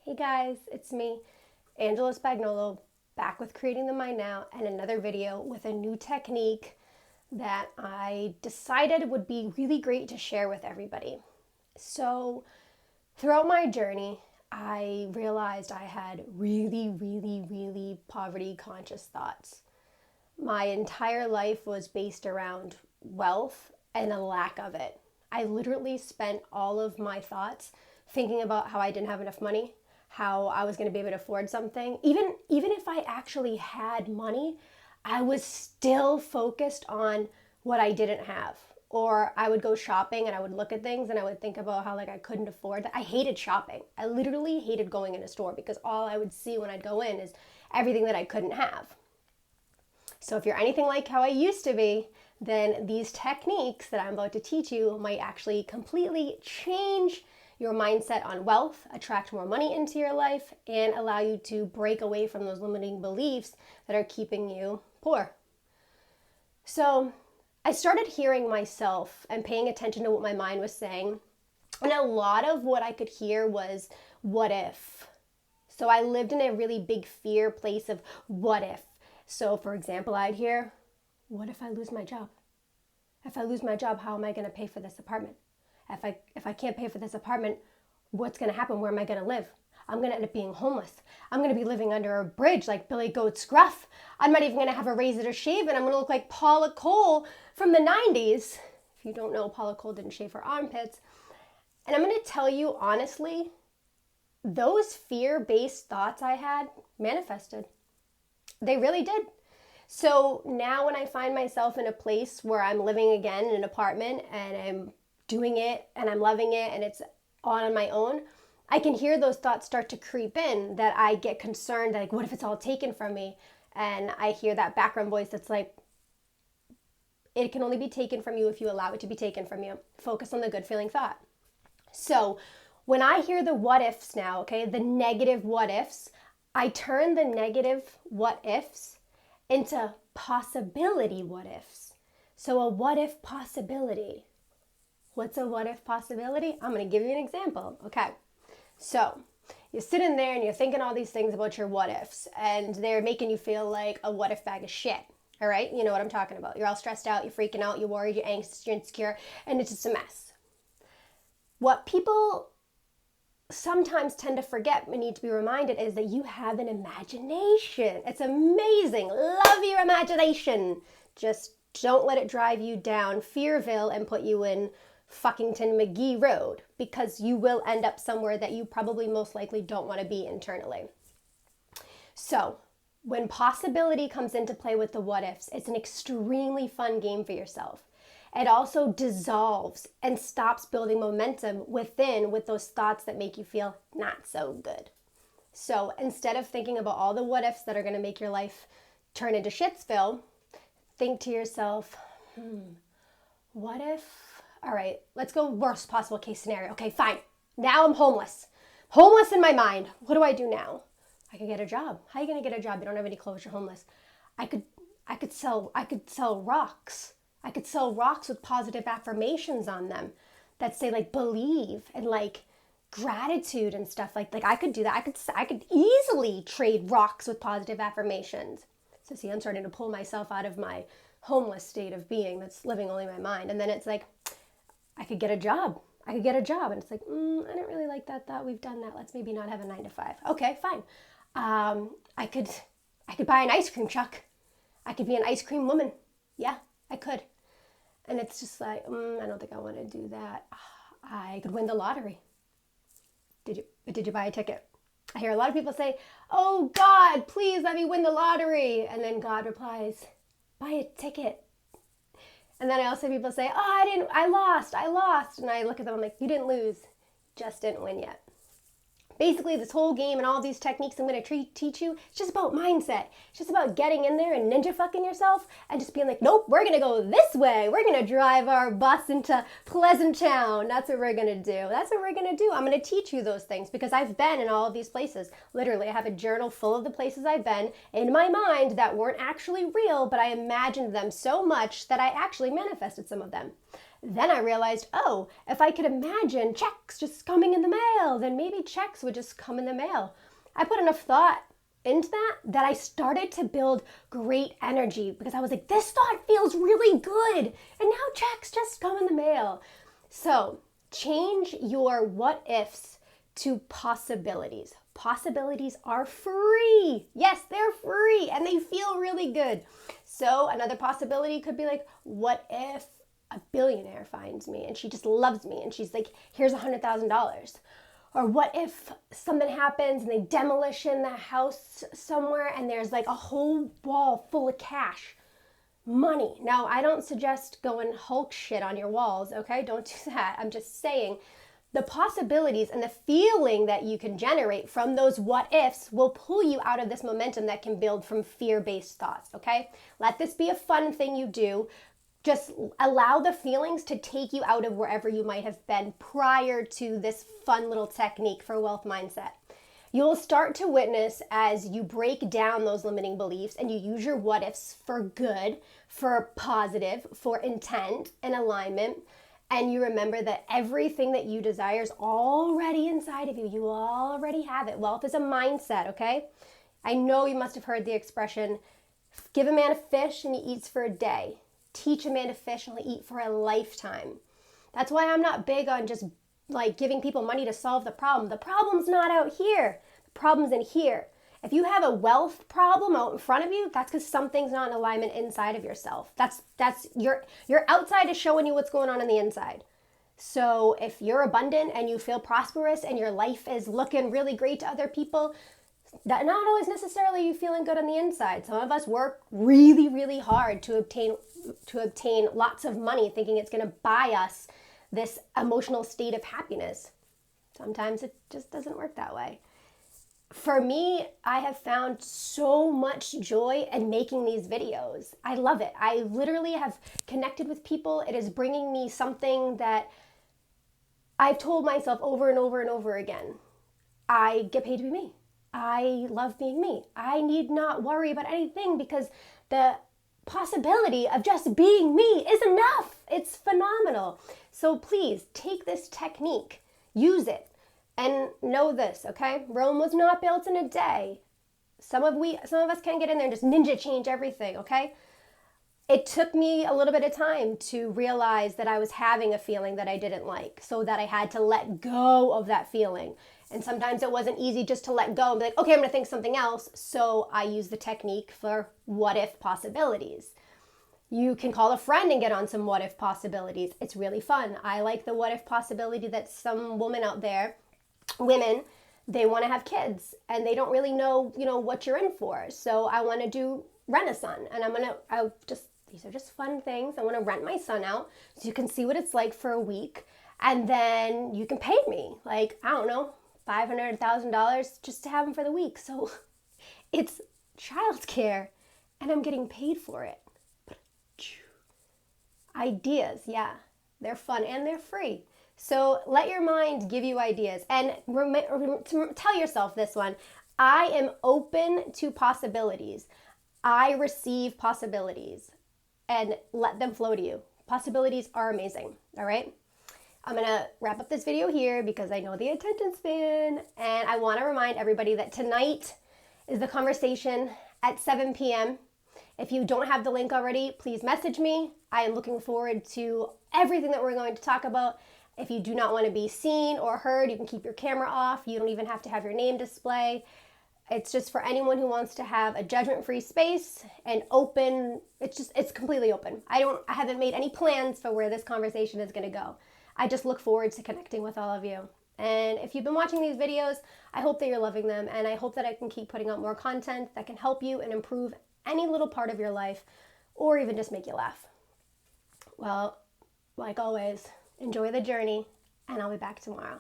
Hey guys, it's me, Angela Spagnolo, back with Creating the Mind Now and another video with a new technique that I decided would be really great to share with everybody. So, throughout my journey, I realized I had really poverty conscious thoughts. My entire life was based around wealth and a lack of it. I literally spent all of my thoughts thinking about how I didn't have enough money, how I was going to be able to afford something. Even if I actually had money, I was still focused on what I didn't have. Or I would go shopping and I would look at things and I would think about how I couldn't afford that. I hated shopping. I literally hated going in a store because all I would see when I'd go in is everything that I couldn't have. So if you're anything like how I used to be, then these techniques that I'm about to teach you might actually completely change your mindset on wealth, attract more money into your life, and allow you to break away from those limiting beliefs that are keeping you poor. So I started hearing myself and paying attention to what my mind was saying. And a lot of what I could hear was, what if? So I lived in a really big fear place of what if. So for example, I'd hear, what if I lose my job? If I lose my job, how am I going to pay for this apartment? If I can't pay for this apartment, what's going to happen? Where am I going to live? I'm going to end up being homeless. I'm going to be living under a bridge like Billy Goat Scruff. I'm not even going to have a razor to shave, and I'm going to look like Paula Cole from the 90s. If you don't know, Paula Cole didn't shave her armpits. And I'm going to tell you honestly, those fear-based thoughts I had manifested. They really did. So now when I find myself in a place where I'm living again in an apartment and I'm doing it and I'm loving it and it's on my own, I can hear those thoughts start to creep in that I get concerned, like, what if it's all taken from me? And I hear that background voice that's like, it can only be taken from you if you allow it to be taken from you. Focus on the good feeling thought. So when I hear the what ifs now, okay, the negative what ifs, I turn the negative what ifs into possibility what ifs. So a what if possibility. What's a what if possibility? I'm going to give you an example. Okay. So you're sitting there and you're thinking all these things about your what ifs, and they're making you feel like a what if bag of shit. All right. You know what I'm talking about. You're all stressed out. You're freaking out. You're worried. You're anxious. You're insecure. And it's just a mess. What people sometimes tend to forget and need to be reminded is that you have an imagination. It's amazing. Love your imagination. Just don't let it drive you down Fearville and put you in Fuckington McGee Road, because you will end up somewhere that you probably most likely don't want to be internally. So when possibility comes into play with the what ifs, it's an extremely fun game for yourself. It also dissolves and stops building momentum within with those thoughts that make you feel not so good. So instead of thinking about all the what ifs that are going to make your life turn into shitsville, think to yourself, what if, all right, let's go worst possible case scenario. Okay, fine. Now I'm homeless. Homeless in my mind. What do I do now? I could get a job. How are you going to get a job? You don't have any clothes, you're homeless. I could sell rocks. I could sell rocks with positive affirmations on them that say believe and gratitude and stuff. Like I could do that. I could easily trade rocks with positive affirmations. So see, I'm starting to pull myself out of my homeless state of being that's living only in my mind. And then it's like, I could get a job. And it's like, I don't really like that thought. We've done that. Let's maybe not have a 9 to 5. Okay, fine. I could buy an ice cream truck. I could be an ice cream woman. Yeah, I could. And it's just like, I don't think I want to do that. I could win the lottery. Did you buy a ticket? I hear a lot of people say, oh God, please let me win the lottery. And then God replies, buy a ticket. And then I also hear people say, oh, I lost. And I look at them, I'm like, you didn't lose, just didn't win yet. Basically, this whole game and all these techniques I'm going to teach you, it's just about mindset. It's just about getting in there and ninja fucking yourself and just being like, nope, we're going to go this way. We're going to drive our bus into Pleasant Town. That's what we're going to do. I'm going to teach you those things because I've been in all of these places. Literally, I have a journal full of the places I've been in my mind that weren't actually real, but I imagined them so much that I actually manifested some of them. Then I realized, oh, if I could imagine checks just coming in the mail, then maybe checks would just come in the mail. I put enough thought into that I started to build great energy because I was like, this thought feels really good. And now checks just come in the mail. So change your what ifs to possibilities. Possibilities are free. Yes, they're free and they feel really good. So another possibility could be like, what if a billionaire finds me and she just loves me and she's like, here's $100,000. Or what if something happens and they demolition the house somewhere and there's like a whole wall full of cash, money. Now, I don't suggest going Hulk shit on your walls, okay? Don't do that. I'm just saying the possibilities and the feeling that you can generate from those what ifs will pull you out of this momentum that can build from fear-based thoughts, okay? Let this be a fun thing you do. Just allow the feelings to take you out of wherever you might have been prior to this fun little technique for wealth mindset. You'll start to witness as you break down those limiting beliefs and you use your what ifs for good, for positive, for intent and alignment. And you remember that everything that you desire is already inside of you. You already have it. Wealth is a mindset, okay? I know you must have heard the expression, give a man a fish and he eats for a day. Teach a man to fish and he'll eat for a lifetime. That's why I'm not big on just like giving people money to solve the problem. The problem's not out here. The problem's in here. If you have a wealth problem out in front of you, that's because something's not in alignment inside of yourself. That's your outside is showing you what's going on the inside. So if you're abundant and you feel prosperous and your life is looking really great to other people, that not always necessarily you feeling good on the inside. Some of us work really, really hard to obtain lots of money, thinking it's going to buy us this emotional state of happiness. Sometimes it just doesn't work that way. For me, I have found so much joy in making these videos. I love it. I literally have connected with people. It is bringing me something that I've told myself over and over and over again. I get paid to be me. I love being me. I need not worry about anything because the possibility of just being me is enough. It's phenomenal. So please take this technique, use it, and know this, okay? Rome was not built in a day. Some of us can get in there and just ninja change everything, okay? It took me a little bit of time to realize that I was having a feeling that I didn't like, so that I had to let go of that feeling. And sometimes it wasn't easy just to let go and be like, okay, I'm gonna think something else. So I use the technique for what if possibilities. You can call a friend and get on some what if possibilities. It's really fun. I like the what if possibility that some women, they want to have kids and they don't really know, what you're in for. So I want to do rent a son, and these are just fun things. I want to rent my son out so you can see what it's like for a week, and then you can pay me like, I don't know, $500,000 just to have him for the week. So it's childcare and I'm getting paid for it. Ideas, yeah, they're fun and they're free. So let your mind give you ideas, and tell yourself this one: I am open to possibilities. I receive possibilities, and let them flow to you. Possibilities are amazing. All right. I'm going to wrap up this video here because I know the attention span, and I want to remind everybody that tonight is the conversation at 7 p.m. If you don't have the link already, please message me. I am looking forward to everything that we're going to talk about. If you do not want to be seen or heard, you can keep your camera off. You don't even have to have your name display. It's just for anyone who wants to have a judgment-free space and open. It's completely open. I haven't made any plans for where this conversation is going to go. I just look forward to connecting with all of you. And if you've been watching these videos, I hope that you're loving them, and I hope that I can keep putting out more content that can help you and improve any little part of your life, or even just make you laugh. Well, like always, enjoy the journey, and I'll be back tomorrow.